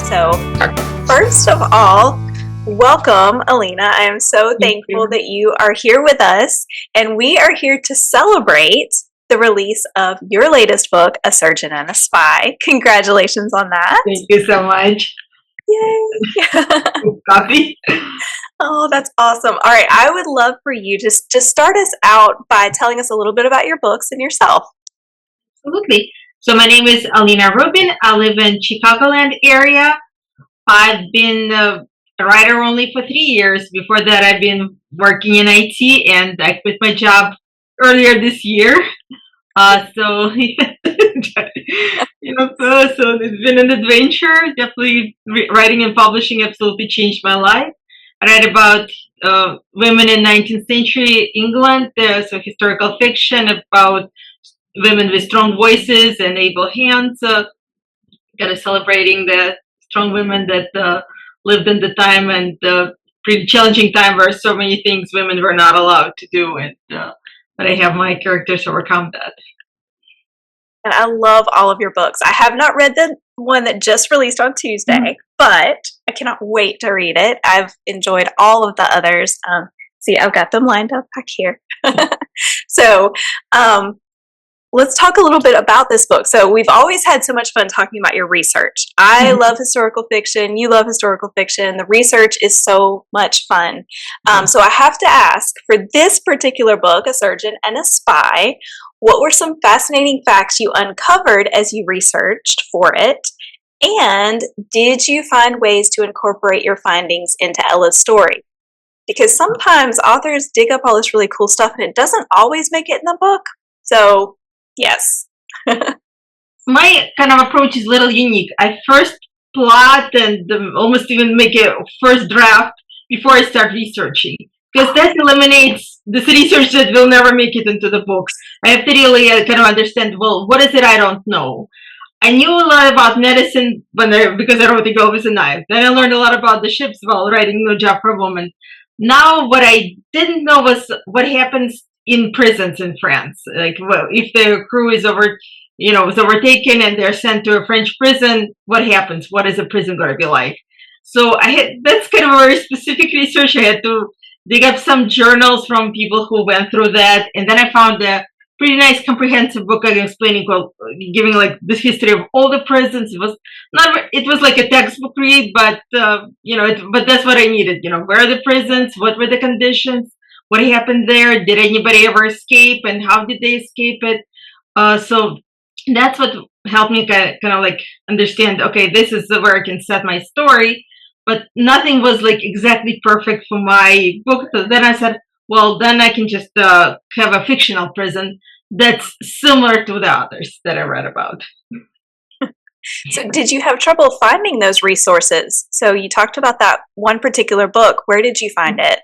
So, first of all, welcome, Alina. I am so thankful that you are here with us, and we are here to celebrate the release of your latest book, A Surgeon and a Spy. Congratulations on that. Thank you so much. Yay! Coffee? Oh, that's awesome. All right, I would love for you to just start us out by telling us a little bit about your books and yourself. Absolutely. So my name is Alina Rubin. I live in Chicagoland area. I've been a writer only for 3 years. Before that, I've been working in IT, and I quit my job earlier this year. So it's been an adventure. Definitely, writing and publishing absolutely changed my life. I read about women in 19th century England, so historical fiction about women with strong voices and able hands, kind of celebrating the strong women that lived in the time, and pretty challenging time where so many things women were not allowed to do, and but I have my characters overcome that. And I love all of your books. I have not read the one that just released on Tuesday, but I cannot wait to read it. I've enjoyed all of the others. See, I've got them lined up back here. So, let's talk a little bit about this book. So we've always had so much fun talking about your research. I love historical fiction. You love historical fiction. The research is so much fun. So I have to ask, for this particular book, A Surgeon and a Spy, what were some fascinating facts you uncovered as you researched for it? And did you find ways to incorporate your findings into Ella's story? Because sometimes authors dig up all this really cool stuff and it doesn't always make it in the book. So yes. My kind of approach is a little unique. I first plot and almost even make a first draft before I start researching, because that eliminates this research that will never make it into the books. I have to really kind of understand, well, what is it I don't know? I knew a lot about medicine because I wrote The Girl with a Knife. Then I learned a lot about the ships while writing No Job for a Woman. Now what I didn't know was what happens in prisons in France. Like, well, if the crew is was overtaken and they're sent to a French prison, what happens? What is a prison going to be like? So that's kind of a very specific research. I had to dig up some journals from people who went through that, and then I found a pretty nice comprehensive book giving like this history of all the prisons. It was like a textbook read, but but that's what I needed. Where are the prisons? What were the conditions? What happened there? Did anybody ever escape, and how did they escape it? So that's what helped me kind of like understand, okay, this is where I can set my story, but nothing was like exactly perfect for my book. So then I said, well, then I can just have a fictional prison that's similar to the others that I read about. So did you have trouble finding those resources? So you talked about that one particular book. Where did you find it?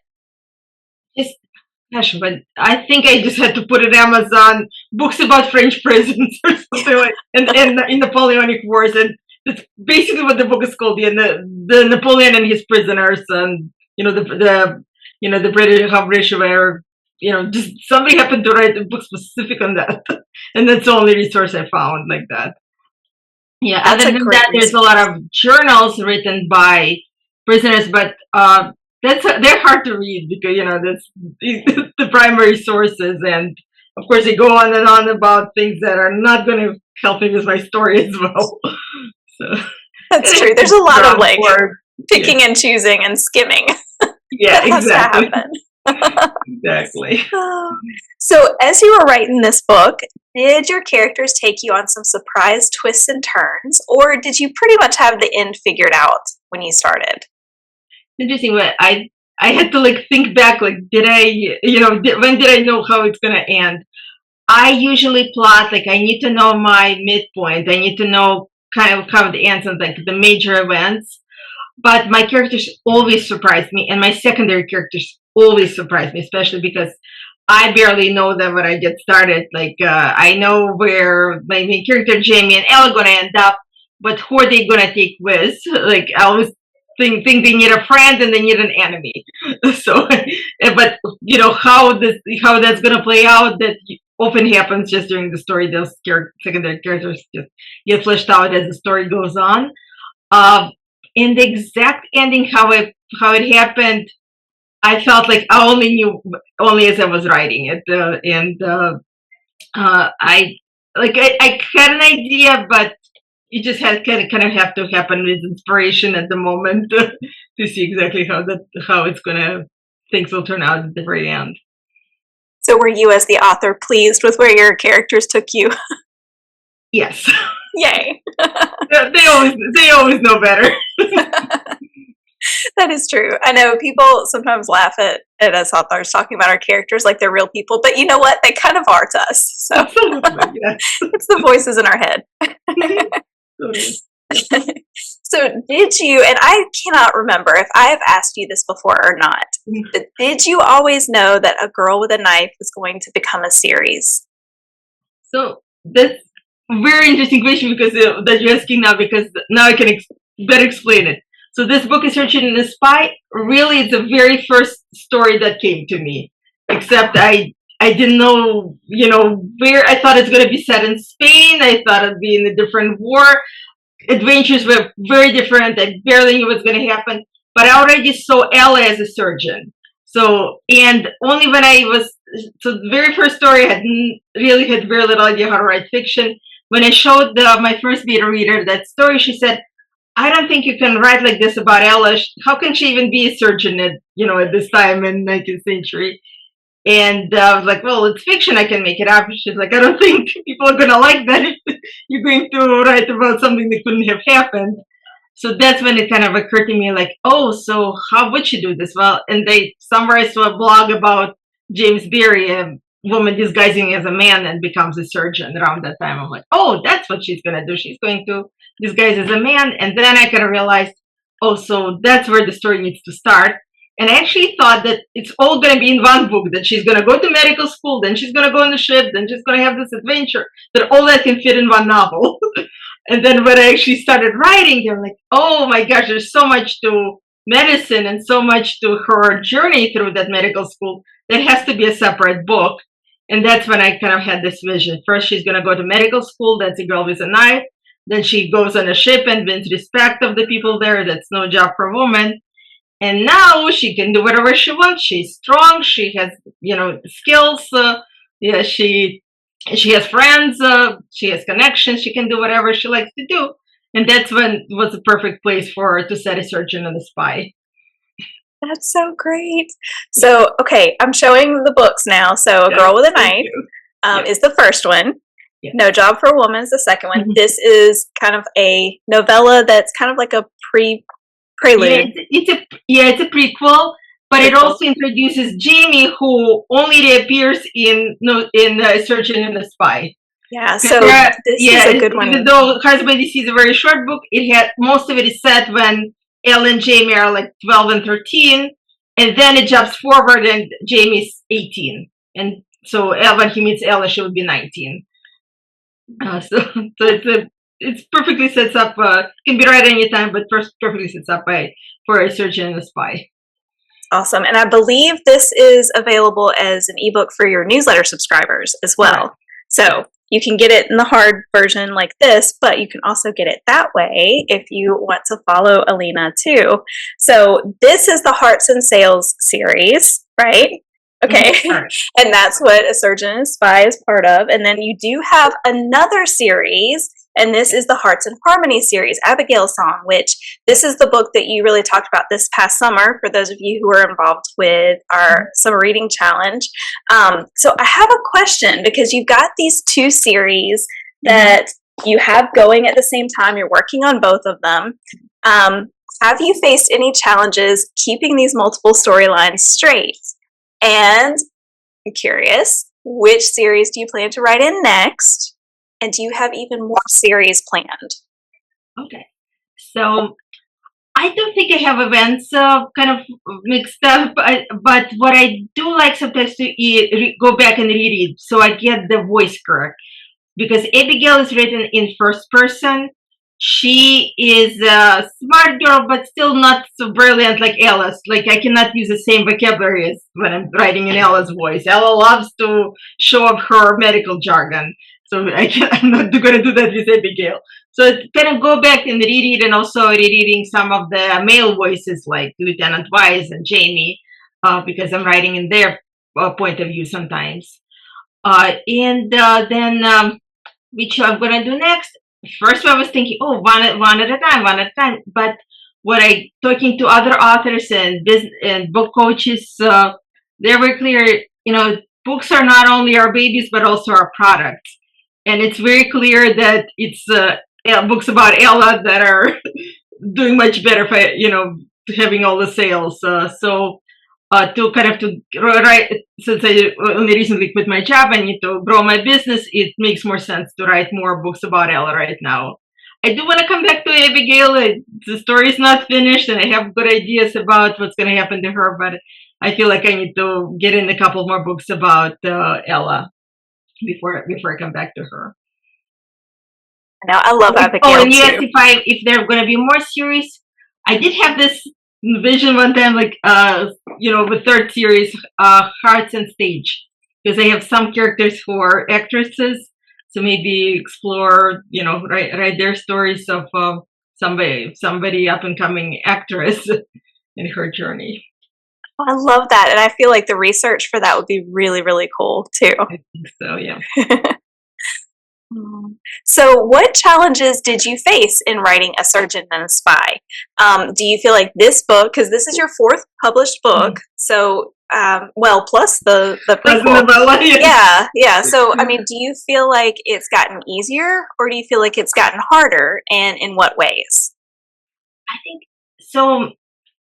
But I think I just had to put in Amazon books about French prisons or something like, and in Napoleonic Wars, and that's basically what the book is called, the Napoleon and his prisoners, and the British were, just somebody happened to write a book specific on that, and that's the only resource I found like that. Yeah, other than that, there's a lot of journals written by prisoners, but they're hard to read because that's the primary sources, and of course they go on and on about things that are not going to help me with my story as well. So that's true. There's a lot of picking and choosing and skimming. Yeah, exactly. Exactly. So as you were writing this book, did your characters take you on some surprise twists and turns, or did you pretty much have the end figured out when you started? Interesting, but I had to think back, when did I know how it's gonna end? I usually plot I need to know my midpoint. I need to know kind of how it ends and the major events. But my characters always surprise me, and my secondary characters always surprise me, especially because I barely know them when I get started. I know where my main character Jamie and Elle are gonna end up, but who are they gonna take with? I always think they need a friend and they need an enemy. So, but how that's gonna play out, that often happens just during the story. Those secondary characters just get fleshed out as the story goes on. in the exact ending, how it happened, I felt like I only knew only as I was writing it, I had an idea, but it just had kind of have to happen with inspiration at the moment to see exactly how it's gonna things will turn out at the very end. So were you, as the author, pleased with where your characters took you? Yes, Yay. they always know better. That is true. I know people sometimes laugh at us authors talking about our characters like they're real people, but you know what? They kind of are to us. So Absolutely, yes. it's the voices in our head. So did you, and I cannot remember if I have asked you this before or not, but did you always know that A Girl with a Knife was going to become a series? So that's a very interesting question because that you're asking now, because now I can better explain it. So this book is Searching in the Spy. Really, it's the very first story that came to me. Except I didn't know, where. I thought it's going to be set in Spain. I thought it'd be in a different war. Adventures were very different. I barely knew what was going to happen. But I already saw Ella as a surgeon. So, and only when the very first story, I really had very little idea how to write fiction. When I showed my first beta reader that story, she said, I don't think you can write like this about Ella. How can she even be a surgeon at this time in 19th century? And I was like, well, it's fiction. I can make it up. She's like, I don't think people are going to like that if you're going to write about something that couldn't have happened. So that's when it kind of occurred to me, like, oh, so how would she do this? Well, and somewhere I saw a blog about James Berry, a woman disguising as a man and becomes a surgeon around that time. I'm like, oh, that's what she's going to do. She's going to disguise as a man. And then I kind of realized, oh, so that's where the story needs to start. And I actually thought that it's all going to be in one book, that she's going to go to medical school, then she's going to go on the ship, then she's going to have this adventure, that all that can fit in one novel. And then when I actually started writing, I'm like, oh my gosh, there's so much to medicine and so much to her journey through that medical school that has to be a separate book. And that's when I kind of had this vision. First, she's going to go to medical school. That's A Girl with a Knife. Then she goes on a ship and wins respect of the people there. That's no job for a woman. And now she can do whatever she wants. She's strong. She has, skills. She has friends. She has connections. She can do whatever she likes to do. And that's when it was the perfect place for her to set a surgeon and a spy. That's so great. So, okay, I'm showing the books now. So, A Girl with a Knife is the first one. Yeah. No Job for a Woman is the second one. Mm-hmm. This is kind of a novella that's kind of like a prelude. Yeah, it's a prequel, but it also introduces Jamie, who only reappears in Surgeon and the Spy. Yeah, so this is a good one. Even though Husband is a very short book, most of it is set when Elle and Jamie are like 12 and 13, and then it jumps forward and Jamie's 18. And so when he meets Ella, she will be 19. So it's perfectly sets up. Can be read anytime, but first perfectly sets up for a surgeon and a spy. Awesome, and I believe this is available as an ebook for your newsletter subscribers as well. Right. So you can get it in the hard version like this, but you can also get it that way if you want to follow Alina too. So this is the Hearts and Sails series, right? Okay, and that's what A Surgeon and a Spy is part of. And then you do have another series, and this is the Hearts and Harmony series, Abigail's Song, which this is the book that you really talked about this past summer, for those of you who were involved with our summer reading challenge. So I have a question, because you've got these two series that you have going at the same time. You're working on both of them. Have you faced any challenges keeping these multiple storylines straight? And I'm curious, which series do you plan to write in next? And do you have even more series planned? Okay. So I don't think I have events kind of mixed up, but what I do like sometimes to go back and reread so I get the voice correct. Because Abigail is written in first person. She is a smart girl, but still not so brilliant like Ella's. Like, I cannot use the same vocabulary as when I'm writing in Ella's voice. Ella loves to show up her medical jargon. So I'm not going to do that with Abigail. So it kind of go back and reread, and also rereading some of the male voices like Lieutenant Wise and Jamie, because I'm writing in their point of view sometimes. And then which I'm gonna do next. First, I was thinking, oh, one at a time, one at a time. But what I talking to other authors and business and book coaches, they were clear. You know, books are not only our babies but also our products, and it's very clear that it's books about Ella that are doing much better for having all the sales. So to kind of to write, since I only recently quit my job, I need to grow my business. It makes more sense to write more books about Ella right now. I do want to come back to Abigail. The story is not finished, and I have good ideas about what's going to happen to her, but I feel like I need to get in a couple more books about Ella before I come back to her. No, I love Abigail and you asked too. if there are going to be more series. I did have this vision one time, like with third series, Hearts and Stage, because I have some characters who are actresses, so maybe explore, write their stories of somebody up and coming actress in her journey. I love that, and I feel like the research for that would be really, really cool too. I think so, yeah. So, what challenges did you face in writing A Surgeon and a Spy? Do you feel like this book, because this is your fourth published book, so plus the prequel, yeah. So, I mean, do you feel like it's gotten easier, or do you feel like it's gotten harder, and in what ways? I think so.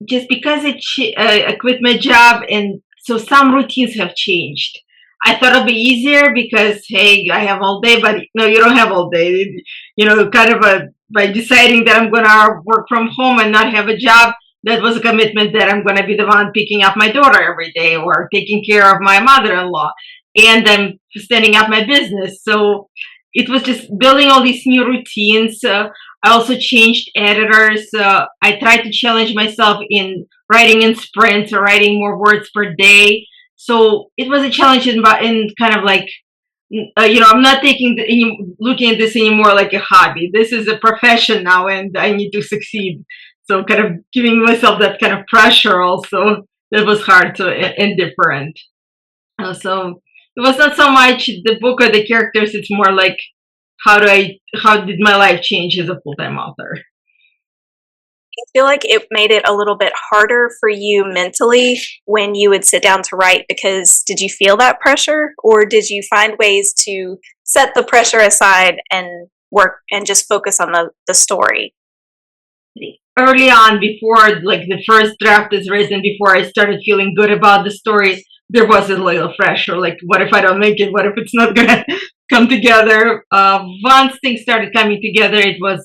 Just because I quit my job, and so some routines have changed. I thought it'd be easier because, hey, I have all day, but no, you don't have all day. Kind of by deciding that I'm gonna work from home and not have a job, that was a commitment that I'm gonna be the one picking up my daughter every day or taking care of my mother-in-law, and I'm standing up my business. So it was just building all these new routines. I also changed editors. I tried to challenge myself in writing in sprints or writing more words per day. So it was a challenge in kind of like, I'm not looking at this anymore like a hobby. This is a profession now, and I need to succeed. So kind of giving myself that kind of pressure also, that was hard and different. So it was not so much the book or the characters. It's more like how did my life change as a full-time author? I feel like it made it a little bit harder for you mentally when you would sit down to write, because did you feel that pressure, or did you find ways to set the pressure aside and work and just focus on the story? Early on, before like the first draft is written, before I started feeling good about the story, there was a little pressure, like what if I don't make it, what if it's not gonna come together. Once things started coming together, it was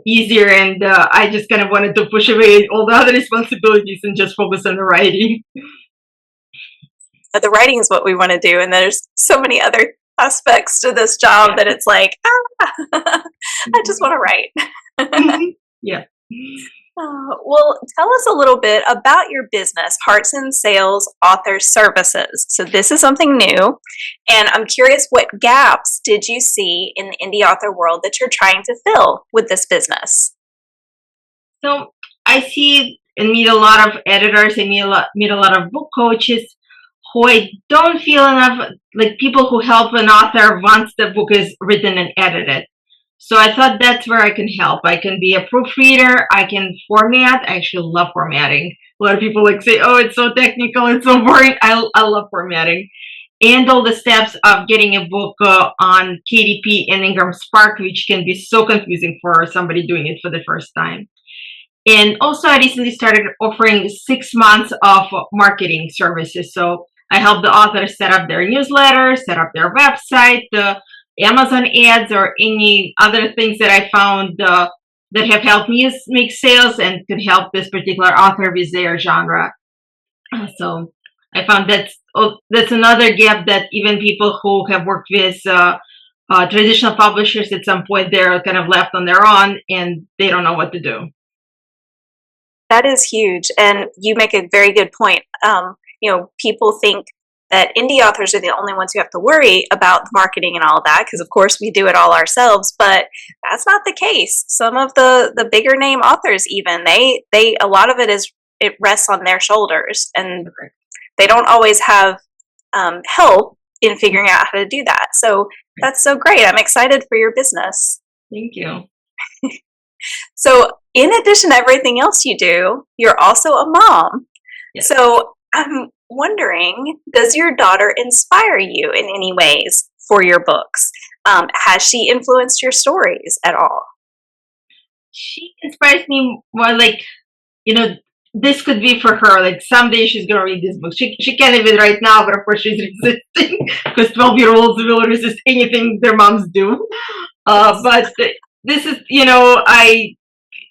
easier, and I just kind of wanted to push away all the other responsibilities and just focus on the writing. The writing is what we want to do, and there's so many other aspects to this job that it's like, I just want to write. Yeah. Well, tell us a little bit about your business, Hearts and Sales Author Services. So this is something new, and I'm curious, what gaps did you see in the indie author world that you're trying to fill with this business? So I see and meet a lot of editors. I meet a lot of book coaches who I don't feel enough like people who help an author once the book is written and edited. So I thought that's where I can help. I can be a proofreader. I can format. I actually love formatting. A lot of people say, "Oh, it's so technical. It's so boring." I love formatting, and all the steps of getting a book on KDP and Ingram Spark, which can be so confusing for somebody doing it for the first time. And also, I recently started offering 6 months of marketing services. So I help the authors set up their newsletter, set up their website, Amazon ads, or any other things that I found that have helped me make sales and could help this particular author with their genre. So I found that's another gap, that even people who have worked with traditional publishers, at some point they're kind of left on their own and they don't know what to do. That is huge, and you make a very good point. People think that indie authors are the only ones who have to worry about the marketing and all of that, because of course we do it all ourselves, but that's not the case. Some of the bigger name authors, even, they a lot of it rests on their shoulders, and they don't always have help in figuring out how to do that. So that's so great. I'm excited for your business. Thank you. So in addition to everything else you do, you're also a mom. Yes. So I'm wondering, does your daughter inspire you in any ways for your books? Has she influenced your stories at all? She inspires me more, like, this could be for her. Like, someday she's gonna read this book. She can't even right now, but of course she's resisting, because 12-year-olds will resist anything their moms do. But this is, I,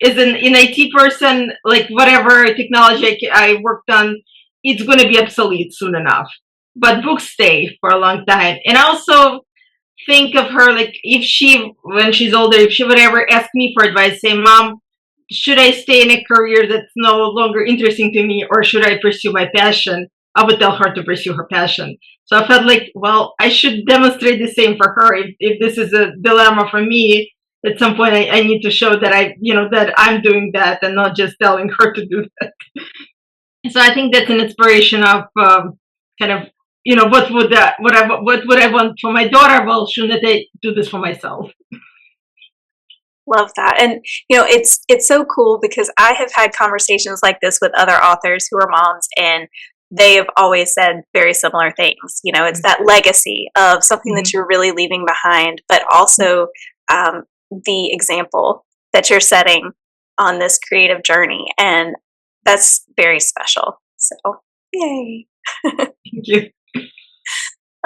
as an IT person, like, whatever technology I worked on, it's going to be obsolete soon enough. But books stay for a long time. And I also think of her, like, if she, when she's older, if she would ever ask me for advice, say, Mom, should I stay in a career that's no longer interesting to me, or should I pursue my passion? I would tell her to pursue her passion. So I felt like, well, I should demonstrate the same for her. If this is a dilemma for me, at some point I need to show that that I'm doing that, and not just telling her to do that. So I think that's an inspiration of kind of, what would I want for my daughter? Well, shouldn't I do this for myself? Love that. And it's so cool, because I have had conversations like this with other authors who are moms, and they have always said very similar things. It's that legacy of something that you're really leaving behind, but also the example that you're setting on this creative journey, and that's very special. So yay. Thank you.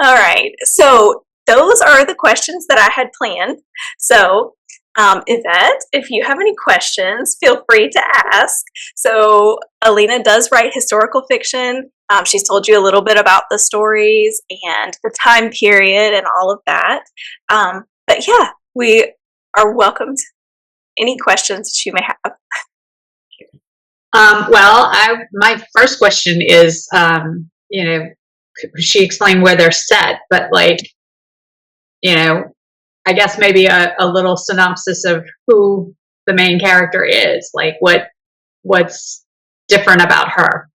All right, so those are the questions that I had planned. So Yvette, if you have any questions, feel free to ask. So Alina does write historical fiction. She's told you a little bit about the stories and the time period and all of that. But yeah, we are welcomed. Any questions that you may have? Well, my first question is, she explained where they're set, but I guess maybe a little synopsis of who the main character is, like what's different about her.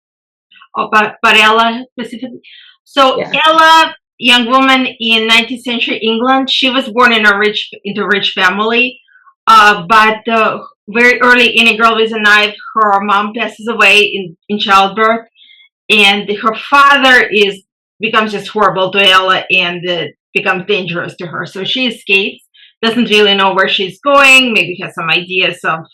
About Ella specifically. So yeah. Ella, young woman in 19th century England, she was born into a rich family, but very early in A Girl with a Knife, her mom passes away in childbirth, and her father becomes just horrible to Ella and becomes dangerous to her. So she escapes, doesn't really know where she's going, maybe has some ideas of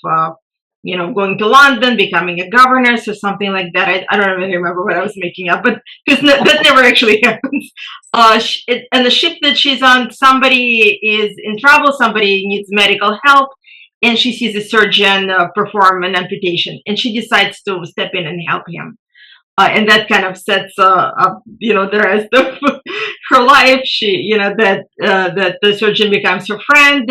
going to London, becoming a governess or something like that. I don't even remember what I was making up, but because that never actually happens. And the ship that she's on, somebody is in trouble, somebody needs medical help, and she sees a surgeon perform an amputation, and she decides to step in and help him. And that kind of sets up, the rest of her life. She, that the surgeon becomes her friend.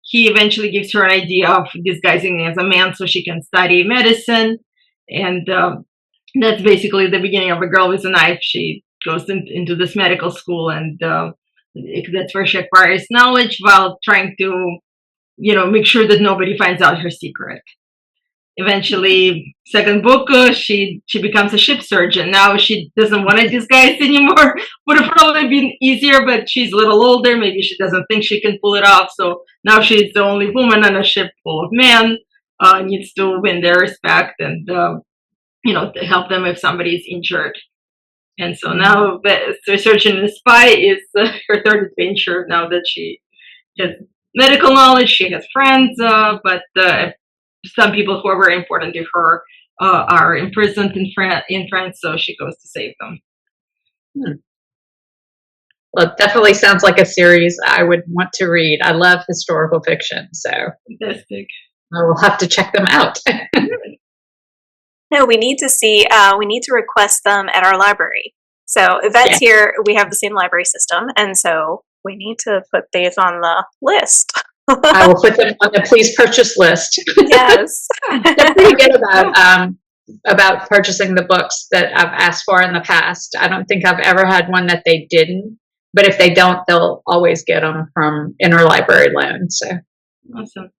He eventually gives her an idea of disguising as a man so she can study medicine. And that's basically the beginning of A Girl with a Knife. She goes into this medical school, and that's where she acquires knowledge while trying to, make sure that nobody finds out her secret. Eventually, second book, she becomes a ship surgeon. Now she doesn't want to disguise anymore. Would have probably been easier, but she's a little older. Maybe she doesn't think she can pull it off. So now she's the only woman on a ship full of men. Needs to win their respect and to help them if somebody is injured. And so now the surgeon and the spy is her third adventure. Now that she has medical knowledge, she has friends, but some people who are very important to her are imprisoned in France, so she goes to save them. Well, it definitely sounds like a series I would want to read. I love historical fiction, so fantastic. I will have to check them out. No, we need to request them at our library. So Yvette's here, we have the same library system, and so we need to put these on the list. I will put them on the please purchase list. Yes. They're pretty good about about purchasing the books that I've asked for in the past. I don't think I've ever had one that they didn't, but if they don't, they'll always get them from interlibrary loan. So Awesome.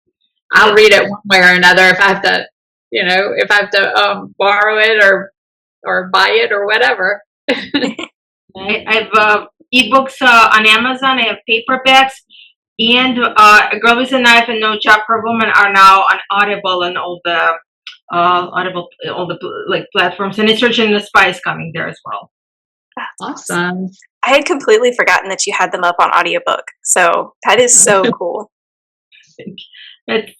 I'll read it one way or another if I have to, if I have to borrow it or buy it or whatever. I have ebooks on Amazon. I have paperbacks, and A Girl with a Knife and No Job for Women are now on Audible and all the like platforms. And Search and the Spy is coming there as well. Awesome. I had completely forgotten that you had them up on audiobook. So that is so cool. It's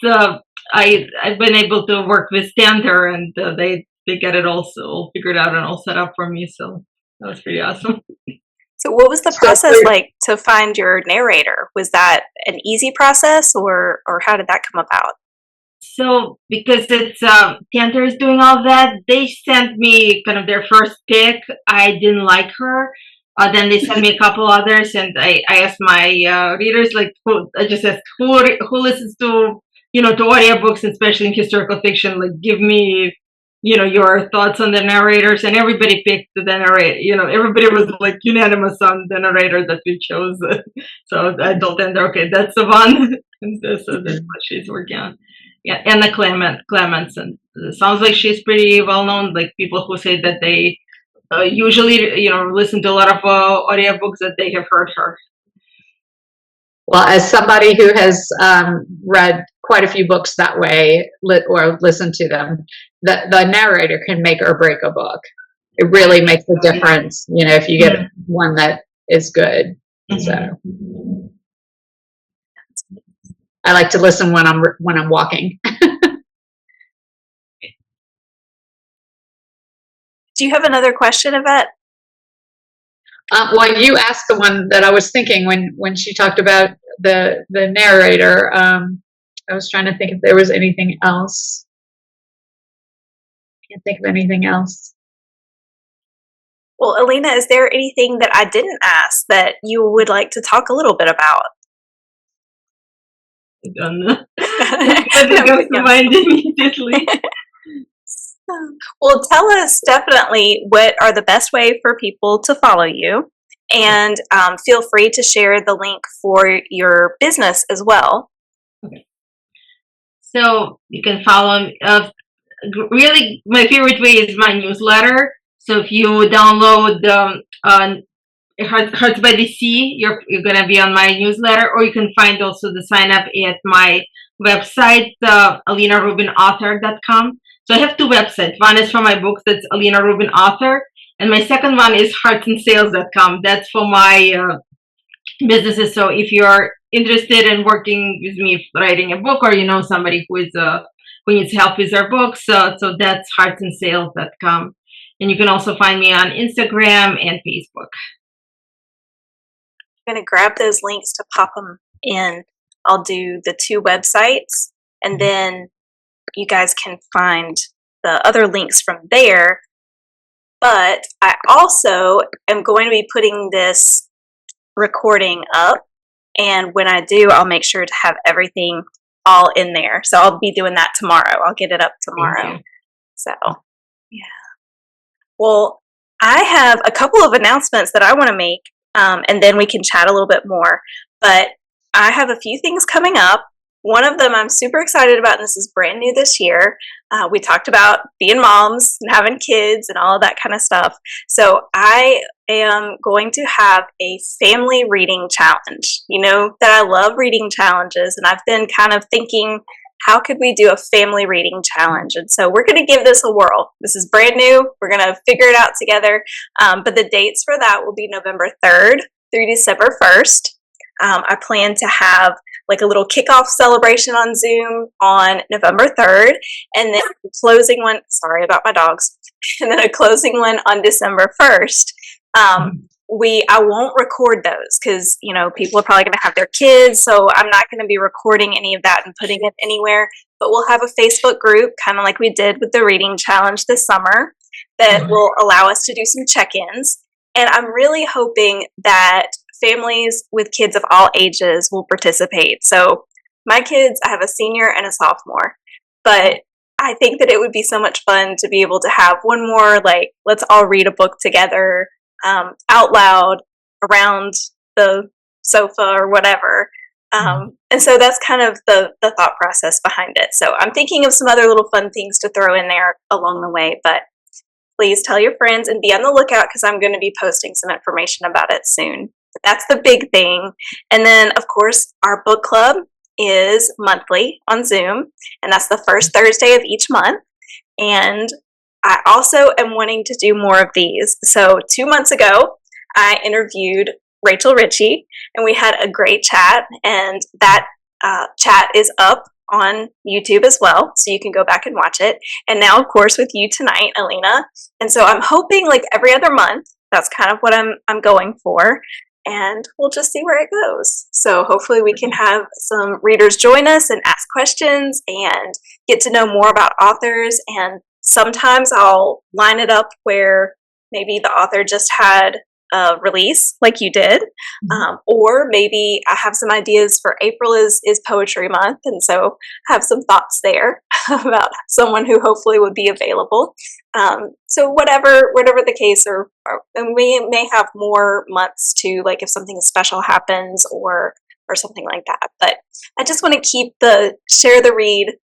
I've been able to work with Stanter, and they get it all figured out and all set up for me. So that was pretty awesome. So what was the process like to find your narrator? Was that an easy process, or how did that come about? So because it's Stanter is doing all that, they sent me kind of their first pick. I didn't like her. Then they sent me a couple others, and I asked my readers, like, I just asked who listens to to audiobooks, especially in historical fiction. Like, give me your thoughts on the narrators, and everybody picked the narrator. Everybody was like unanimous on the narrator that we chose. So I told them, okay, that's the one. And so that's what she's working on. Yeah, and the Clements, and it sounds like she's pretty well known. Like, people who say that they usually listen to a lot of audiobooks, that they have heard her. Well, as somebody who has read quite a few books that way, or listened to them, the narrator can make or break a book. It really makes a difference, if you get one that is good. So I like to listen when I'm walking. Do you have another question, Yvette? Well, you asked the one that I was thinking when she talked about the narrator. I was trying to think if there was anything else. Can't think of anything else. Well, Alina, is there anything that I didn't ask that you would like to talk a little bit about? I don't know. It comes to mind immediately. Well, tell us definitely what are the best way for people to follow you, and feel free to share the link for your business as well. Okay. So you can follow me. Really, my favorite way is my newsletter. So if you download Hearts by the Sea, you're gonna be on my newsletter, or you can find also the sign up at my website, alinarubinauthor.com. So I have two websites. One is for my books, that's Alina Rubin Author, and my second one is heartsandsales.com. That's for my businesses. So if you're interested in working with me writing a book, or somebody who needs help with their books, so that's heartsandsales.com. And you can also find me on Instagram and Facebook. I'm going to grab those links to pop them in. I'll do the two websites, and then you guys can find the other links from there. But I also am going to be putting this recording up, and when I do, I'll make sure to have everything all in there. So I'll be doing that tomorrow. I'll get it up tomorrow. So, yeah. Well, I have a couple of announcements that I want to make, and then we can chat a little bit more. But I have a few things coming up. One of them I'm super excited about, and this is brand new this year. We talked about being moms and having kids and all of that kind of stuff. So I am going to have a family reading challenge. You know that I love reading challenges, and I've been kind of thinking, how could we do a family reading challenge? And so we're going to give this a whirl. This is brand new. We're going to figure it out together. But the dates for that will be November 3rd through December 1st. I plan to have like a little kickoff celebration on Zoom on November 3rd, and then a closing one, sorry about my dogs, and then a closing one on December 1st. I won't record those because, people are probably going to have their kids, so I'm not going to be recording any of that and putting it anywhere, but we'll have a Facebook group, kind of like we did with the reading challenge this summer, that will allow us to do some check-ins. And I'm really hoping that families with kids of all ages will participate. So my kids, I have a senior and a sophomore, but I think that it would be so much fun to be able to have one more, like, let's all read a book together, out loud around the sofa or whatever. And so that's kind of the thought process behind it. So I'm thinking of some other little fun things to throw in there along the way, but please tell your friends and be on the lookout because I'm going to be posting some information about it soon. But that's the big thing. And then, of course, our book club is monthly on Zoom, and that's the first Thursday of each month. And I also am wanting to do more of these. So 2 months ago, I interviewed Rachel Ritchie, and we had a great chat, and that chat is up on YouTube as well, so you can go back and watch it. And now, of course, with you tonight, Alina. And so I'm hoping like every other month. That's kind of what I'm going for, and we'll just see where it goes. So hopefully we can have some readers join us and ask questions and get to know more about authors. And sometimes I'll line it up where maybe the author just had a release like you did, or maybe I have some ideas for April is poetry month, and so have some thoughts there about someone who hopefully would be available. So whatever the case, and we may have more months to, like, if something special happens or something like that. But I just want to keep the share the read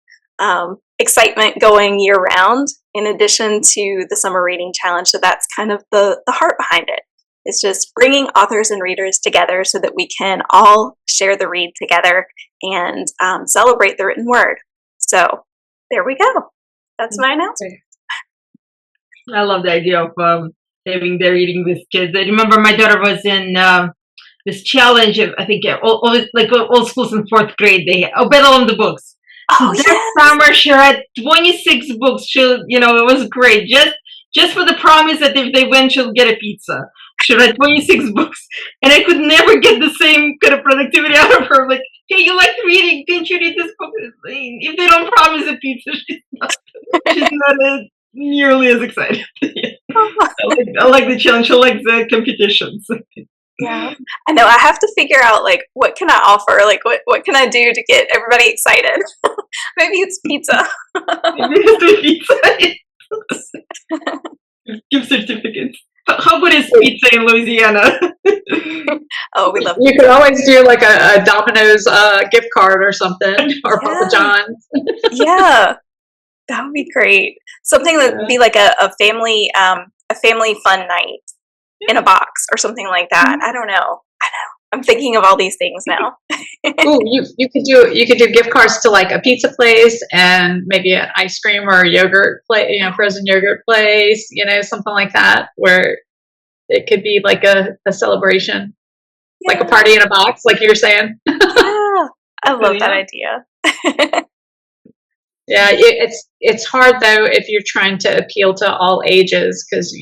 excitement going year round, in addition to the summer reading challenge. So that's kind of the heart behind it. It's just bringing authors and readers together so that we can all share the read together and celebrate the written word. So there we go. That's my announcement. I love the idea of having the reading with kids. I remember my daughter was in this challenge of, I think, all schools in 4th grade. They battle on the books. Oh, so yes. summer she read 26 books. It was great. Just for the promise that if they win, she'll get a pizza. She read 26 books, and I could never get the same kind of productivity out of her. Like, hey, you like reading? Can't you read this book? If they don't promise a pizza, she's not nearly as excited. I like the challenge. I like the competitions. Yeah, I know. I have to figure out, like, what can I offer? Like, what can I do to get everybody excited? Maybe it's pizza. Maybe it's pizza. Gift certificates. How good is pizza in Louisiana? Oh, we love You could always do like a Domino's gift card or something, or Papa John's. Yeah, that would be great. Something that would be like a family fun night in a box or something like that. I don't know. I'm thinking of all these things now. Ooh, you could do gift cards to like a pizza place and maybe an ice cream or a yogurt place, frozen yogurt place, something like that, where it could be like a celebration, like a party in a box, like you were saying. Yeah, I love that idea. Yeah, it's hard though if you're trying to appeal to all ages, because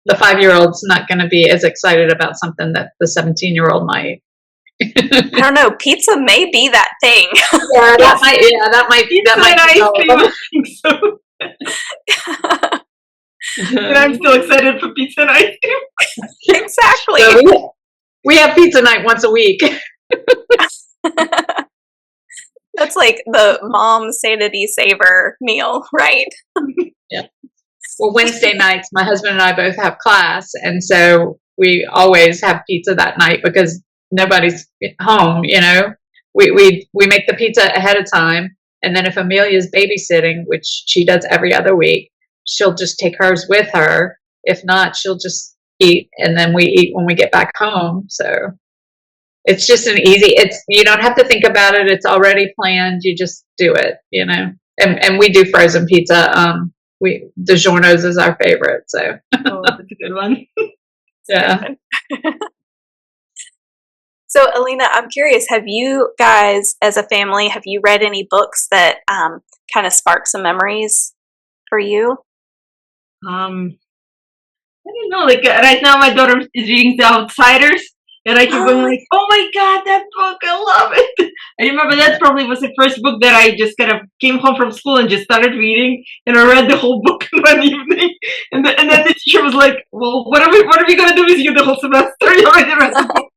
the 5-year-old's not going to be as excited about something that the 17-year-old might. I don't know. Pizza may be that thing. Yeah, that might be. Pizza and ice cream, I think so. And I'm still excited for pizza and ice cream. Exactly. So we have pizza night once a week. That's like the mom sanity saver meal, right? Yeah. Well, Wednesday nights, my husband and I both have class, and so we always have pizza that night because nobody's home. We make the pizza ahead of time, and then if Amelia's babysitting, which she does every other week, she'll just take hers with her. If not, she'll just eat, and then we eat when we get back home. So it's just you don't have to think about it. It's already planned. You just do it, and we do frozen pizza. DiGiorno's is our favorite, so. Oh, that's a good one. Yeah. So, Alina, I'm curious, have you guys, as a family, have you read any books that kind of sparked some memories for you? I don't know. Like right now, my daughter is reading The Outsiders, and I keep going like, "Oh my God, that book! I love it!" I remember that probably was the first book that I just kind of came home from school and just started reading, and I read the whole book in one evening. And then the teacher was like, "Well, what are we gonna do with you the whole semester? You already read the book."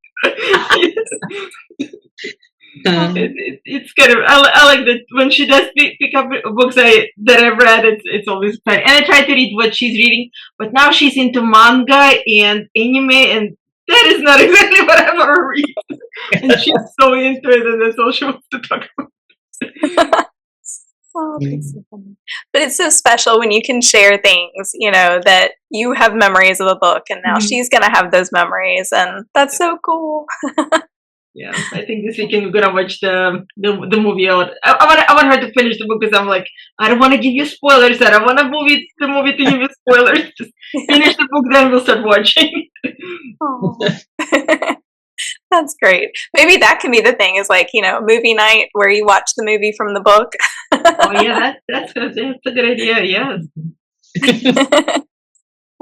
It's kind of I like that when she does pick up books that I've read. It's always fun, and I try to read what she's reading. But now she's into manga and anime, and that is not exactly what I want to read. And she's so into it, and that's all she wants to talk about. Oh, that's so funny. But it's so special when you can share things, that you have memories of a book, and now she's gonna have those memories, and that's so cool. Yeah, I think this weekend we're gonna watch the movie out. I want her to finish the book because I'm like, I don't want to give you spoilers. I don't want the movie to give you spoilers. Just finish the book, then we'll start watching. Oh. That's great. Maybe that can be the thing, is like, movie night where you watch the movie from the book. Oh yeah, that's a good idea. Yes.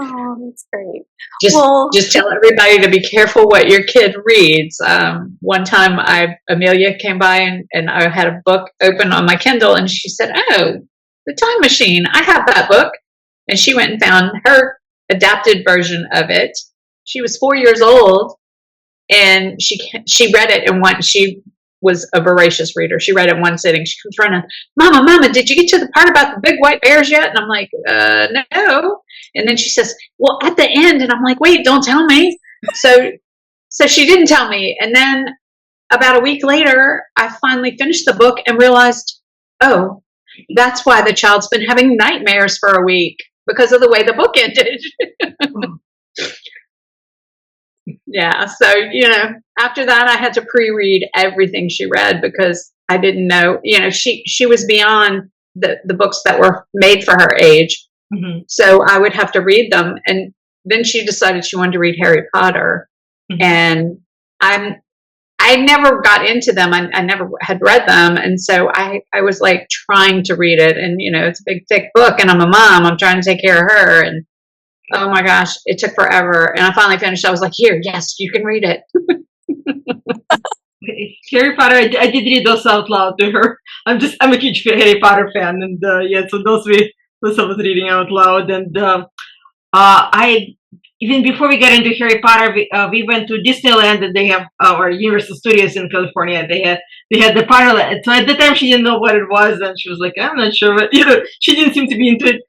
Oh, that's great. Just tell everybody to be careful what your kid reads. One time Amelia came by and I had a book open on my Kindle, and she said, "Oh, the Time Machine. I have that book." And she went and found her adapted version of it. She was 4 years old, and she read it in one. She was a voracious reader. She read it in one sitting. She comes running, Mama, did you get to the part about the big white bears yet?" And I'm like, no. And then she says, "Well, at the end." And I'm like, "Wait, don't tell me." So she didn't tell me. And then about a week later, I finally finished the book and realized, oh, that's why the child's been having nightmares for a week, because of the way the book ended. Yeah, so after that I had to pre-read everything she read, because I didn't know, she was beyond the books that were made for her age. So I would have to read them. And then she decided she wanted to read Harry Potter. And I never got into them. I never had read them, and so I was like trying to read it, and it's a big thick book, and I'm a mom, I'm trying to take care of her, and oh my gosh, it took forever. And I finally finished. I was like, "Here, yes, you can read it." Harry Potter, I did read those out loud to her. I'm a huge Harry Potter fan, and so those I was reading out loud. And I even before we got into Harry Potter, we went to Disneyland, and they have or Universal Studios in California. They had the Potterland. So at the time she didn't know what it was, and she was like, "I'm not sure," but she didn't seem to be into it.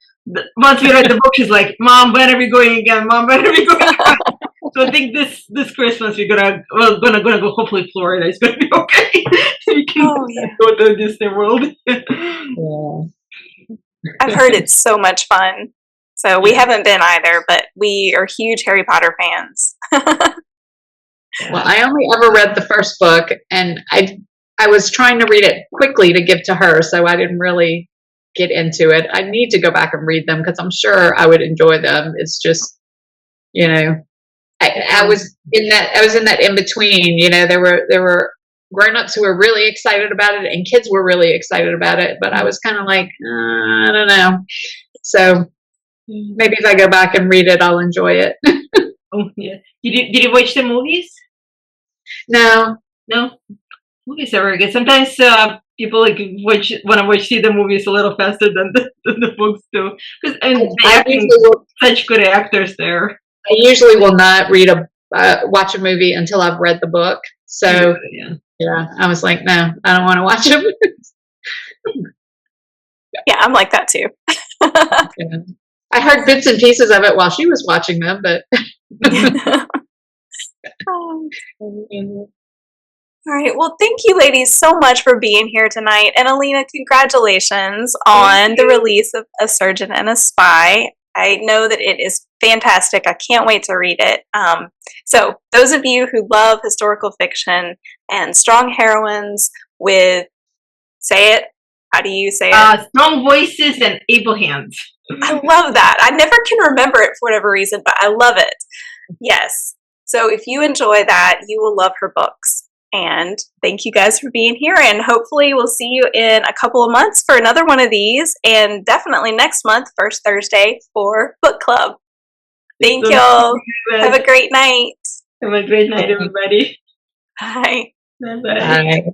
Once we read the book, she's like, "Mom, when are we going again? Mom, when are we going again?" So I think this Christmas we're gonna go. Hopefully, Florida is gonna be okay. So we can go to Disney World. I've heard it's so much fun. So we haven't been either, but we are huge Harry Potter fans. Well, I only ever read the first book, and I was trying to read it quickly to give to her, so I didn't really get into it. I need to go back and read them, because I'm sure I would enjoy them. It's just, I was in that in between. There were grown-ups who were really excited about it, and kids were really excited about it, but I was kind of like, I don't know. So maybe if I go back and read it, I'll enjoy it. Oh yeah. Did you watch the movies? No. Movies are very good. Sometimes people want to see the movies a little faster than the books too, because such good actors there. I usually will not watch a movie until I've read the book. So yeah, I was like, no, I don't want to watch them. Yeah, I'm like that too. Yeah. I heard bits and pieces of it while she was watching them, but. All right. Well, thank you, ladies, so much for being here tonight. And Alina, congratulations on the release of A Surgeon and a Spy. I know that it is fantastic. I can't wait to read it. So those of you who love historical fiction and strong heroines with, say it, how do you say it? Strong voices and able hands. I love that. I never can remember it for whatever reason, but I love it. Yes. So if you enjoy that, you will love her books. And thank you guys for being here. And hopefully we'll see you in a couple of months for another one of these. And definitely next month, first Thursday, for book club. Thank y'all. Have a great night. Have a great night, everybody. Bye. Bye-bye. Bye.